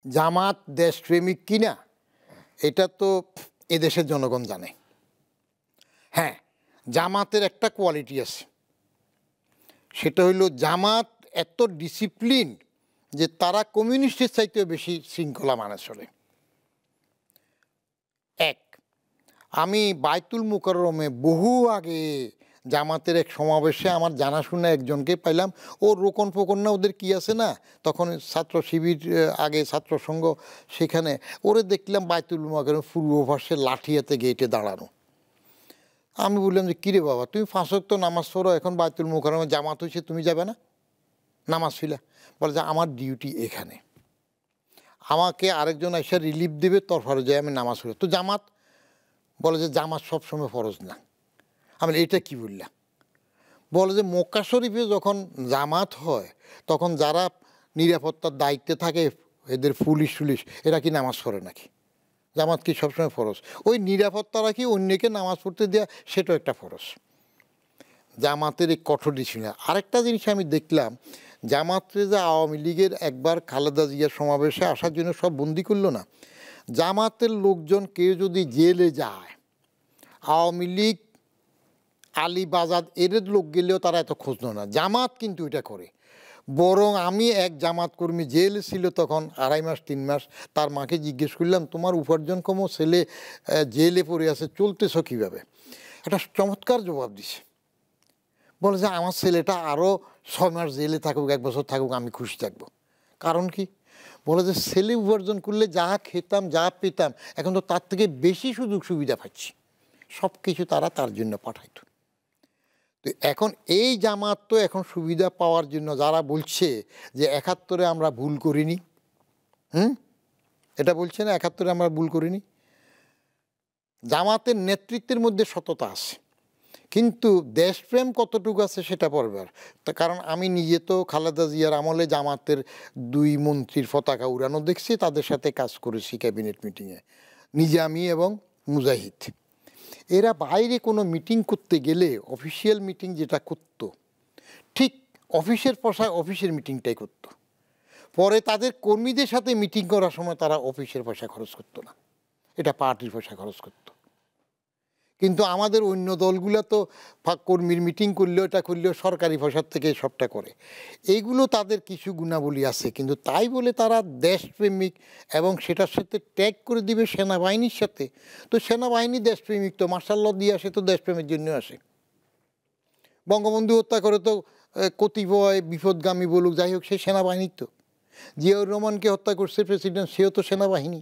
জামাত দেশপ্রেমিক কিনা এটা তো এদেশের জনগণ জানে। হ্যাঁ, জামাতের একটা কোয়ালিটি আছে, সেটা হইল জামাত এত ডিসিপ্লিন যে তারা কমিউনিস্টের চাইতেও বেশি শৃঙ্খলা মানে চলে। এক, আমি বায়তুল মুকাররমে বহু আগে জামাতের এক সমাবেশে আমার জানাশোনা একজনকে পাইলাম। ও রোকন ফোকন না, ওদের কি আছে না, তখন ছাত্র শিবির, আগে ছাত্র সংঘ, সেখানে ওরে দেখলাম বায়তুল মুকাররমে পূর্ব পাশে লাঠি হাতে গেটে দাঁড়ানো। আমি বললাম যে কিরে বাবা, তুমি 5 ওয়াক্ত নামাজ পড়ো, এখন বায়তুল মুকাররমে জামাত হয়েছে, তুমি যাবে না নামাজ ছিলা? বলে যে আমার ডিউটি এখানে, আমাকে আরেকজন এসে রিলিফ দেবে, তারপরে যাই আমি নামাজ পড়ি। তো জামাত বলে যে জামাত সবসময় ফরজ না। আমি এটা কি বললাম? বলে যে মক্কা শরীফে যখন জামাত হয় তখন যারা নিরাপত্তার দায়িত্বে থাকে, এদের পুলিশ টুলিশ, এরা কি নামাজ পড়ে নাকি? জামাত কি সবসময় ফরজ? ওই নিরাপত্তা রাখি অন্যকে নামাজ পড়তে দেওয়া, সেটাও একটা ফরজ। জামাতের এই কঠোর ডিসিপ্লিন। আরেকটা জিনিস আমি দেখলাম, জামাতে যে আওয়ামী লীগের একবার খালেদা জিয়ার সমাবেশে আসার জন্য সব বন্দি করলো না, জামাতের লোকজন কেউ যদি জেলে যায়, আওয়ামী লীগ আলী বাজাদ এদের লোক গেলেও তারা এত খোঁজ না। জামাত কিন্তু এটা করে। বরং আমি এক জামাত কর্মী জেলে ছিল তখন 2.5 মাস 3 মাস, তার মাকে জিজ্ঞেস করলাম তোমার উপার্জন কম, ছেলে জেলে পড়ে আছে, চলতেছ কীভাবে? একটা চমৎকার জবাব দিছে। বলে যে আমার ছেলেটা আরও 6 মাস জেলে থাকুক, 1 বছর থাকুক, আমি খুশি থাকবো। কারণ কি? বলে যে ছেলে উপার্জন করলে যা খেতাম যা পেতাম, এখন তো তার থেকে বেশি সুযোগ সুবিধা পাচ্ছি। সব কিছু তারা তার জন্য পাঠাইতো। তো এখন এই জামাত তো এখন সুবিধা পাওয়ার জন্য যারা বলছে যে 71-এ আমরা ভুল করিনি, এটা বলছে না 71-এ আমরা ভুল করিনি। জামাতের নেতৃত্বের মধ্যে সততা আছে, কিন্তু দেশপ্রেম কতটুকু আছে সেটা পড়বার। কারণ আমি নিজে তো খালেদা জিয়ার আমলে জামাতের 2 মন্ত্রীর পতাকা উড়ানো দেখছি, তাদের সাথে কাজ করেছি ক্যাবিনেট মিটিংয়ে, নিজে আমি এবং মুজাহিদ। এরা বাইরে কোনো মিটিং করতে গেলে অফিসিয়াল মিটিং যেটা করতো, ঠিক অফিসের পয়সায় অফিসের মিটিংটাই করতো। পরে তাদের কর্মীদের সাথে মিটিং করার সময় তারা অফিসের পয়সা খরচ করতো না, এটা পার্টির পয়সা খরচ করতো। কিন্তু আমাদের অন্য দলগুলো তো কর্মীর মিটিং করলেও এটা করলেও সরকারি পয়সার থেকে সবটা করে। এইগুলো তাদের কিছু গুণাবলী আছে, কিন্তু তাই বলে তারা দেশপ্রেমিক এবং সেটার সাথে ট্যাগ করে দিবে সেনাবাহিনীর সাথে। তো সেনাবাহিনী দেশপ্রেমিক তো, মার্শাল ল দিয়ে আসে তো দেশপ্রেমের জন্য আসে। বঙ্গবন্ধু হত্যা করে তো কতিপয় বিপদগামী বলুক যাই হোক, সে সেনাবাহিনীর তো। জিয়াউর রহমানকে হত্যা করছে প্রেসিডেন্ট, সেও তো সেনাবাহিনী।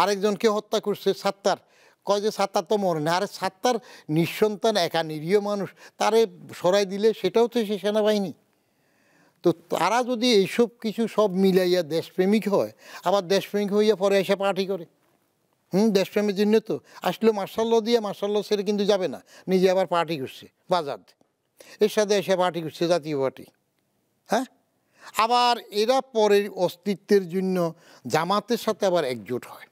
আরেকজনকে হত্যা করছে সাত্তার, কয় যে সাত্তার তো মরে না, আরে সাত্তার নিঃসন্তান একা নিরীহ মানুষ, তারে সরাই দিলে সেটাও তো সে সেনাবাহিনী। তো তারা যদি এইসব কিছু সব মিলাইয়া দেশপ্রেমিক হয়, আবার দেশপ্রেমিক হইয়া পরে এসে পার্টি করে, দেশপ্রেমের জন্য তো আসলে মার্শাল ল দিয়ে, মার্শাল ল ছেড়ে কিন্তু যাবে না, নিজে আবার পার্টি করছে বাজাদ, এর সাথে এসে পার্টি করছে জাতীয় পার্টি। হ্যাঁ, আবার এরা পরের অস্তিত্বের জন্য জামাতের সাথে আবার একজোট হয়।